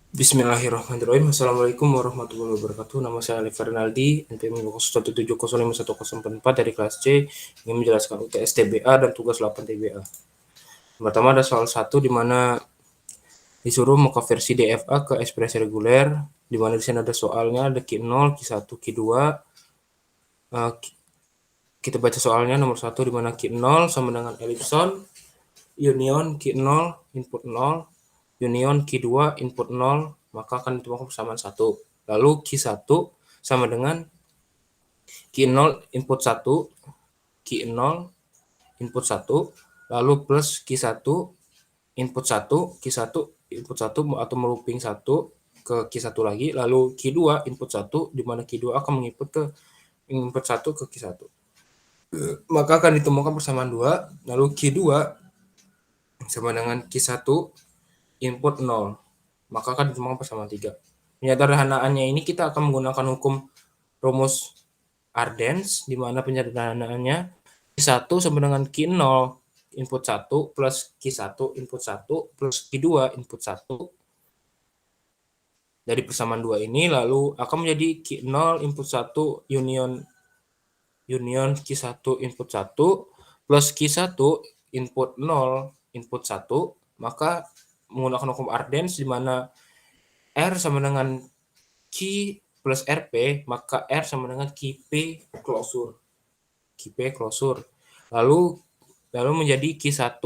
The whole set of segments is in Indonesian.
Bismillahirrahmanirrahim. Assalamualaikum warahmatullahi wabarakatuh. Nama saya Ali Fernaldi, NPM 0170505104 dari kelas C, ingin menjelaskan UTS TBA dan tugas 8 TBA. Pertama ada soal 1 di mana disuruh mengkonversi DFA ke ekspresi reguler, di mana di sini ada soalnya ada Q0, Q1, Q2. Kita baca soalnya nomor 1 di mana Q0 sama dengan elipson union Q0 input 0 union Q2 input 0, maka akan ditemukan persamaan 1. Lalu Q1 sama dengan Q0 input 1, Q0 input 1, lalu plus Q1 input 1, Q1 input 1 atau melooping 1 ke Q1 lagi, lalu Q2 input 1, di mana Q2 akan menginput ke input 1 ke Q1. Maka akan ditemukan persamaan 2, lalu Q2 sama dengan Q1 input 0, maka akan ditemukan persamaan 3. Penyederhanaannya ini kita akan menggunakan hukum rumus Arden's, di mana penyederhanaannya Q1 sama dengan Q0 input 1 plus Q1 input 1 plus Q2 input 1 dari persamaan 2 ini, lalu akan menjadi Q0 input 1 union Q1 input 1 plus Q1 input 0 input 1, maka menggunakan hukum Arden's di mana R sama dengan Q plus RP, maka R sama dengan QP closure. QP closure. Lalu menjadi Q1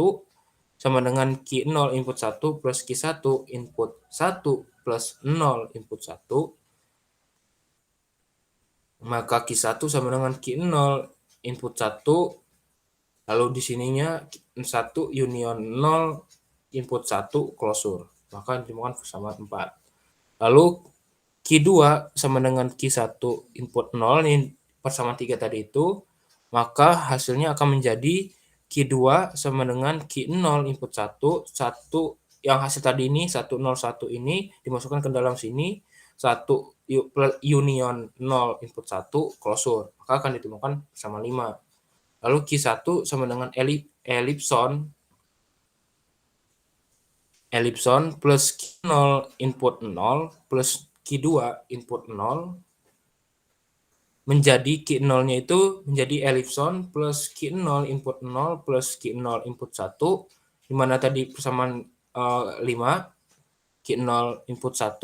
sama dengan Q0 input 1 plus Q1 input 1 plus 0 input 1, maka Q1 sama dengan Q0 input 1, lalu di sininya 1 union 0 input 1 closure, maka ditemukan persamaan 4. Lalu Q2 sama dengan Q1 input 0, ini persamaan 3 tadi itu, maka hasilnya akan menjadi Q2 sama dengan Q0 input 1 yang hasil tadi ini 101 ini dimasukkan ke dalam sini, 1 union 0 input 1 closure, maka akan ditemukan persamaan 5. Lalu Q1 sama dengan ellipson plus Q0 input 0 plus Q2 input 0 menjadi Q0-nya itu menjadi ellipson plus Q0 input 0 plus Q0 input 1, di mana tadi persamaan 5, Q0 input 1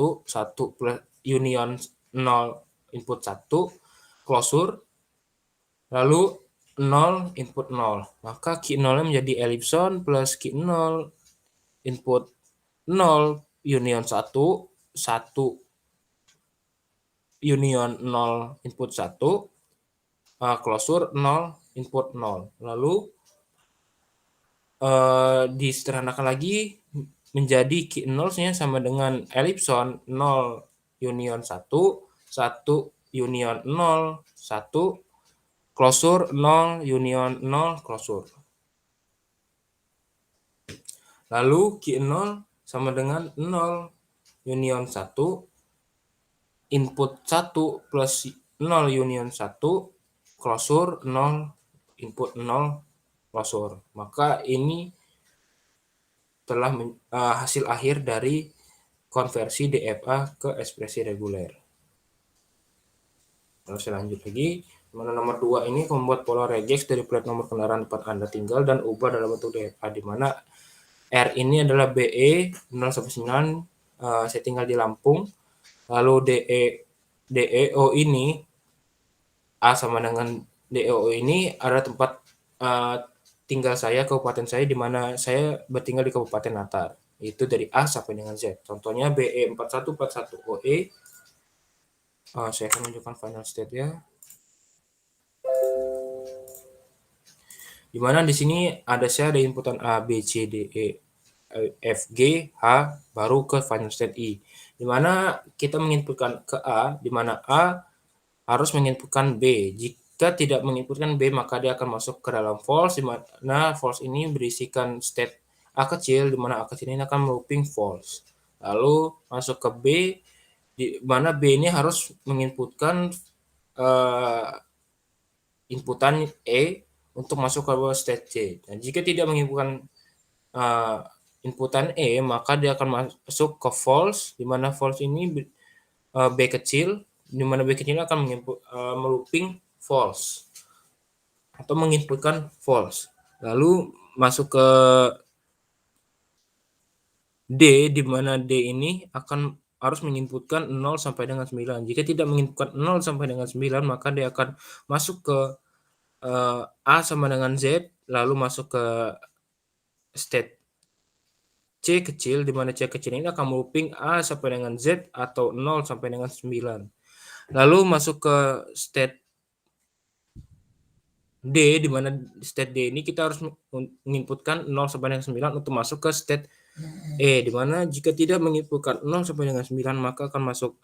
plus union 0 input 1 closure, lalu 0 input 0, maka Q0-nya menjadi ellipson plus Q0 input 0 union 1 union 0 input 1 closure 0 input 0. Lalu disederhanakan lagi menjadi Q0-nya sama dengan ellipson 0 union 1 union 0 1 closure 0 union 0 closure. Lalu Q0 sama dengan 0 union 1 input 1 plus 0 union 1 closure 0 input 0 closure. Maka ini telah hasil akhir dari konversi DFA ke ekspresi reguler. Lalu saya lanjut lagi. Mana nomor 2 ini membuat pola regex dari plat nomor kendaraan tempat Anda tinggal dan ubah dalam bentuk DFA, di mana R ini adalah BE 0 sampai 9, saya tinggal di Lampung. Lalu DEO ini A sama dengan DEO ini ada tempat tinggal saya, kabupaten saya, di mana saya bertinggal di Kabupaten Natar. Itu dari A sampai dengan Z. Contohnya BE 4141 OE. Saya akan menunjukkan final state ya. Di mana di sini saya ada inputan A, B, C, D, E, F, G, H, baru ke final state I. Di mana kita menginputkan ke A, di mana A harus menginputkan B. Jika tidak menginputkan B, maka dia akan masuk ke dalam false, di mana false ini berisikan state A kecil, di mana A kecil ini akan looping false. Lalu masuk ke B, di mana B ini harus menginputkan inputan E untuk masuk ke state C. Nah, jika tidak menginputkan inputan E, maka dia akan masuk ke false, di mana false ini B kecil, di mana B kecil akan melooping false atau menginputkan false. Lalu masuk ke D, di mana D ini harus menginputkan 0 sampai dengan 9. Jika tidak menginputkan 0 sampai dengan 9, maka dia akan masuk ke A sama dengan Z, lalu masuk ke state C kecil, di mana C kecil ini akan melooping A sampai dengan Z atau 0 sampai dengan 9. Lalu masuk ke state D, di mana state D ini kita harus menginputkan 0 sampai dengan 9 untuk masuk ke state E, di mana jika tidak menginputkan 0 sampai dengan 9, maka akan masuk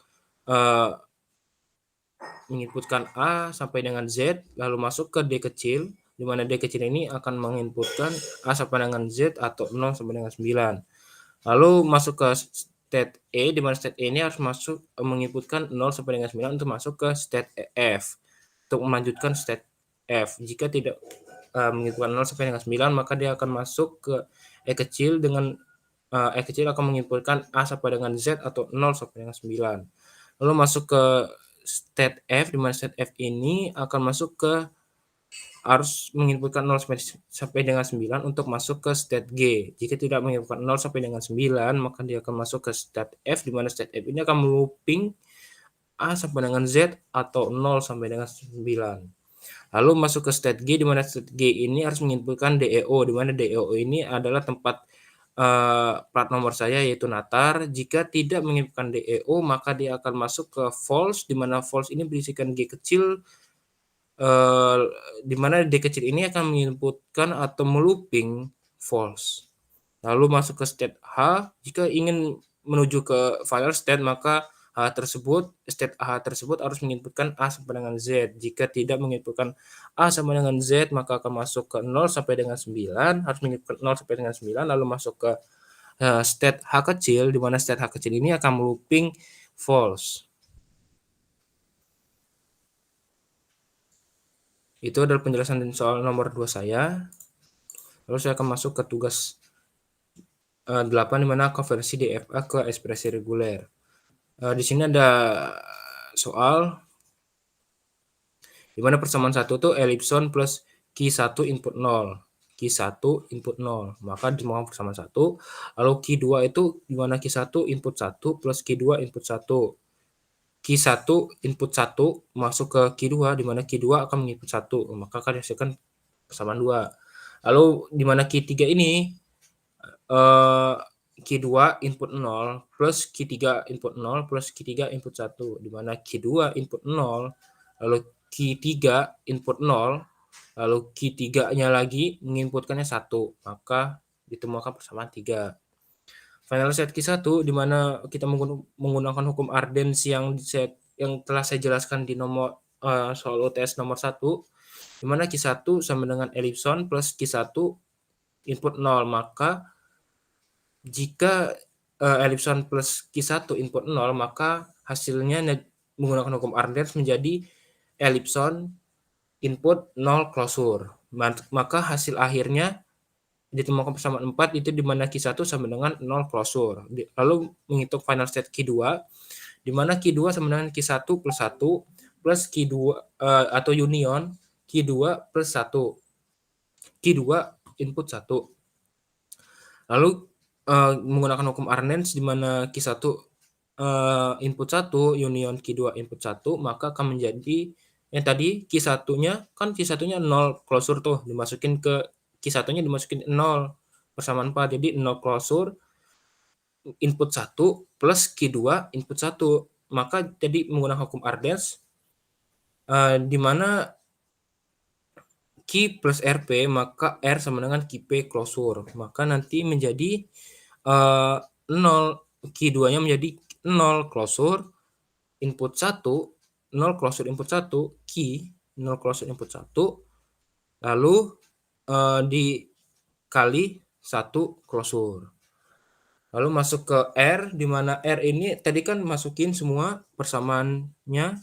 menginputkan A sampai dengan Z, lalu masuk ke D kecil, di mana D kecil ini akan menginputkan A sampai dengan Z atau 0 sampai dengan 9. Lalu masuk ke state E, di mana state E ini harus menginputkan 0 sampai dengan 9 untuk masuk ke state F, untuk melanjutkan state F. Jika tidak menginputkan 0 sampai dengan 9, maka dia akan masuk ke E kecil, dengan E kecil akan menginputkan A sampai dengan Z atau 0 sampai dengan 9. Lalu masuk ke state F, di mana state F ini akan harus menginputkan 0 sampai dengan 9 untuk masuk ke state G. Jika tidak menginputkan 0 sampai dengan 9, maka dia akan masuk ke state F, di mana state F ini akan melooping A sampai dengan Z atau 0 sampai dengan 9. Lalu masuk ke state G, di mana state G ini harus menginputkan DEO, di mana DEO ini adalah tempat plat nomor saya, yaitu Natar. Jika tidak menginputkan DEO, maka dia akan masuk ke false, di mana false ini berisikan G kecil, di mana D kecil ini akan menginputkan atau melooping false. Lalu masuk ke state H, jika ingin menuju ke final state, maka state H tersebut harus menginputkan A sampai dengan Z. Jika tidak menginputkan A sampai dengan Z, maka akan masuk ke 0 sampai dengan 9, harus menginputkan 0 sampai dengan 9, lalu masuk ke state H kecil, di mana state H kecil ini akan melooping false. Itu adalah penjelasan soal nomor 2 saya. Lalu saya akan masuk ke tugas 8, di mana konversi DFA ke ekspresi reguler. Di sini ada soal di mana persamaan 1 itu elipson plus Q1 input 0. Q1 input 0. Maka ditemukan persamaan 1. Lalu Q2 itu di mana Q1 input 1 plus Q2 input 1. Q1 input 1 masuk ke Q2, di mana Q2 akan menginput 1, maka akan dihasilkan persamaan 2. Lalu di mana Q3 ini Q2 input 0 plus Q3 input 0 plus Q3 input 1, di mana Q2 input 0, lalu Q3 input 0, lalu Q3-nya lagi menginputkannya 1, maka ditemukan persamaan 3. Final set Q1, di mana kita menggunakan hukum Arden's yang telah saya jelaskan di nomor soal UTS nomor 1, di mana Q1 sama dengan elipson plus Q1 input 0, maka jika elipson plus Q1 input 0, maka hasilnya menggunakan hukum Arden's menjadi elipson input 0 closure. Maka hasil akhirnya ditemukan persamaan 4, itu di mana Q1 sama dengan 0 closure. Lalu menghitung final state Q2, di mana Q2 sama dengan Q1 plus 1 plus Q2 atau union Q2 plus 1. Q2 input 1. Lalu menggunakan hukum Arden's, di mana Q1 input 1 union Q2 input 1, maka akan menjadi yang tadi Q1-nya kan Q1-nya 0 closure tuh, dimasukin ke Q1-nya dimasukin 0 persamaan 4, jadi 0 closure input 1 plus Q2 input 1, maka jadi menggunakan hukum Arden's, di mana Q plus RP, maka R sama dengan QP closure, maka nanti menjadi 0, Q2-nya menjadi 0 closure input 1, 0 closure input 1, Q 0 closure input 1, lalu dikali 1 closure. Lalu masuk ke R, di mana R ini tadi kan masukin semua persamaannya,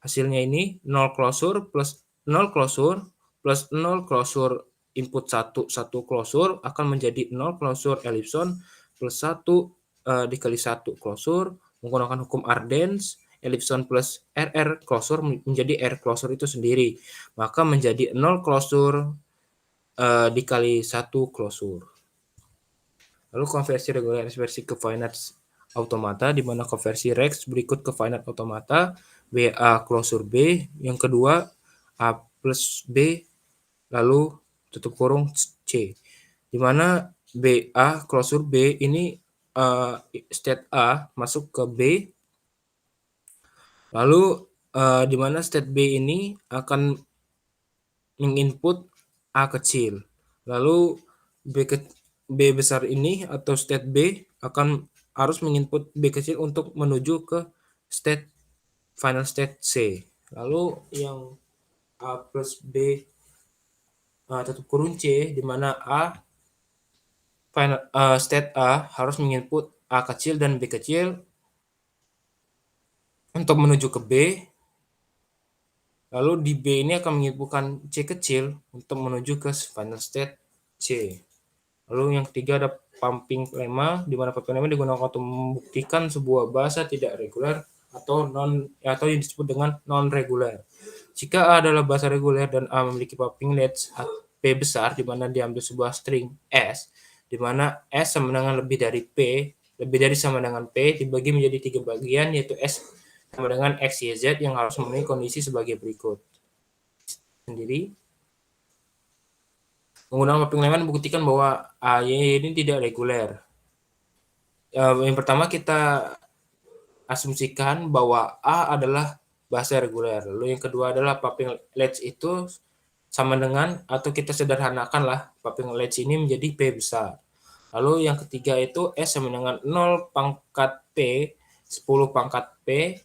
hasilnya ini 0 closure plus 0 closure plus 0 closure input 1 closure akan menjadi 0 closure ellipson plus 1 dikali 1 closure menggunakan hukum Arden's ellipson plus RR closure menjadi R closure itu sendiri. Maka menjadi 0 closure dikali 1 closure. Lalu konversi reguler versi ke finite automata di mana konversi Rex berikut ke finite automata BA closure B, yang kedua A plus B lalu tutup kurung C, di mana BA closure B ini state A masuk ke B, lalu di mana state B ini akan menginput A kecil, lalu B besar ini atau state B akan harus menginput B kecil untuk menuju ke final state C. Lalu yang A plus B tutup kurung C, di mana state A harus menginput A kecil dan B kecil untuk menuju ke B. Lalu di B ini akan menginputkan C kecil untuk menuju ke final state C. Lalu yang ketiga ada pumping lemma, di mana pumping lemma digunakan untuk membuktikan sebuah bahasa tidak reguler atau yang disebut dengan non reguler. Jika A adalah bahasa reguler dan A memiliki pumping length P besar, di mana diambil sebuah string S, di mana S sama dengan lebih dari P, lebih dari sama dengan P, dibagi menjadi 3 bagian, yaitu S sama dengan X, Y, Z yang harus memenuhi kondisi sebagai berikut. Sendiri. Menggunakan pumping lemma membuktikan bahwa AY ini tidak reguler. Yang pertama kita asumsikan bahwa A adalah bahasa reguler. Lalu yang kedua adalah pumping length itu sama dengan, atau kita sederhanakan lah, pumping length ini menjadi P besar. Lalu yang ketiga itu S sama dengan 0 pangkat P, 10 pangkat P,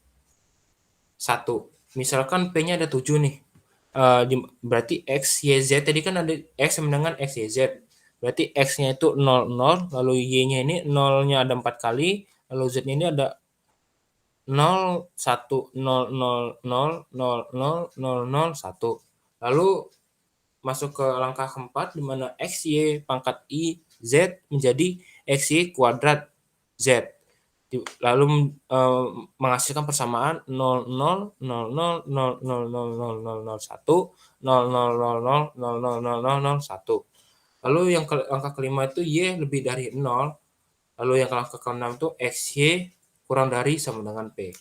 1. Misalkan P-nya ada 7 nih. Berarti X, Y, Z tadi kan ada X sama dengan X, Y, Z. Berarti X-nya itu 0, 0, lalu Y-nya ini 0-nya ada 4 kali, lalu Z-nya ini ada 0, 1, 0, 0, 0, 0, 0, 0, 0, 1. Lalu masuk ke langkah keempat, di mana X, Y pangkat I, Z menjadi X, Y kuadrat Z. Lalu menghasilkan persamaan 0, 0, 0, 0, 0, 0, 0, 0, 0, 0, 1, 0, 0, 0, 0, 0, 0, 0, 0, 0, 1. Lalu yang angka kelima itu Y lebih dari 0. Lalu yang angka keenam itu XY kurang dari sama dengan P.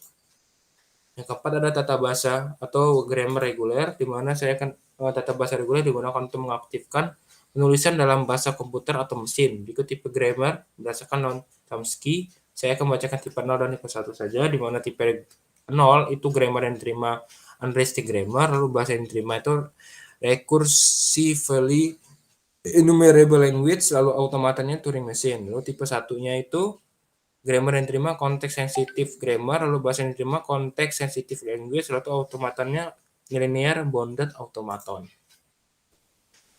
Yang keempat ada tata bahasa atau grammar reguler, di mana saya akan tata bahasa reguler digunakan untuk mengaktifkan penulisan dalam bahasa komputer atau mesin. Berikut tipe grammar berdasarkan Noam Chomsky. Saya akan membacakan tipe 0 dan tipe 1 saja, di mana tipe 0 itu grammar yang diterima unrestricted grammar, lalu bahasa yang diterima itu recursively enumerable language, lalu automatannya Turing machine. Lalu tipe satunya itu grammar yang diterima konteks sensitif grammar, lalu bahasa yang diterima konteks sensitif language, lalu automatannya linear bounded automaton.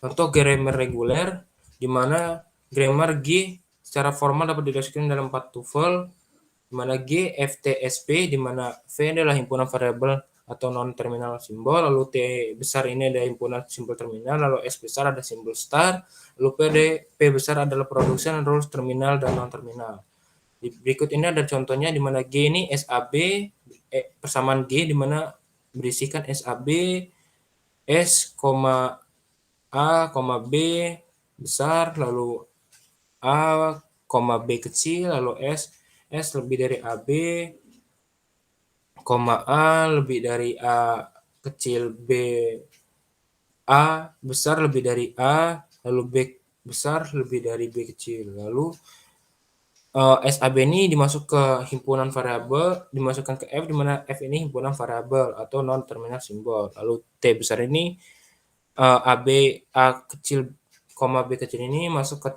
Contoh grammar reguler, di mana grammar G secara formal dapat dideskripsikan dalam 4 tuple, di mana G FTSP, di mana V adalah himpunan variabel atau non-terminal simbol, lalu T besar ini ada himpunan simbol terminal, lalu S besar ada simbol star, lalu P besar adalah production, rules terminal dan non-terminal. Berikut ini ada contohnya, di mana G ini SAB, persamaan G di mana berisikan SAB, S, A, B besar, lalu A, B kecil, lalu S lebih dari AB, A lebih dari A kecil, B A besar lebih dari A, lalu B besar lebih dari B kecil. Lalu SAB ini dimasuk ke himpunan variabel, dimasukkan ke F, di mana F ini himpunan variabel atau non terminal simbol. Lalu T besar ini AB A kecil, B kecil ini masuk ke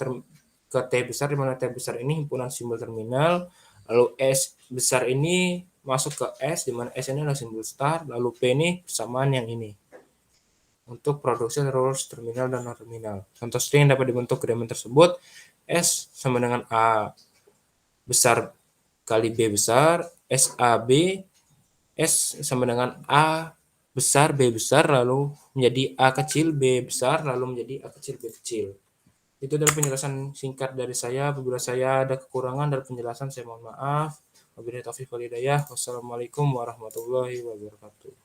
T besar, di mana T besar ini himpunan simbol terminal. Lalu S besar ini masuk ke S, di mana S ini adalah simbol star, lalu P ini persamaan yang ini untuk produksi rules terminal dan non terminal. Contoh string yang dapat dibentuk grammar tersebut, S sama dengan A besar kali B besar, SAB, S sama dengan A besar B besar lalu menjadi A kecil B besar lalu menjadi A kecil B kecil. Itu adalah penjelasan singkat dari saya. Apabila saya ada kekurangan dalam penjelasan, saya mohon maaf. Wabillahi taufiq wal hidayah. Wassalamualaikum warahmatullahi wabarakatuh.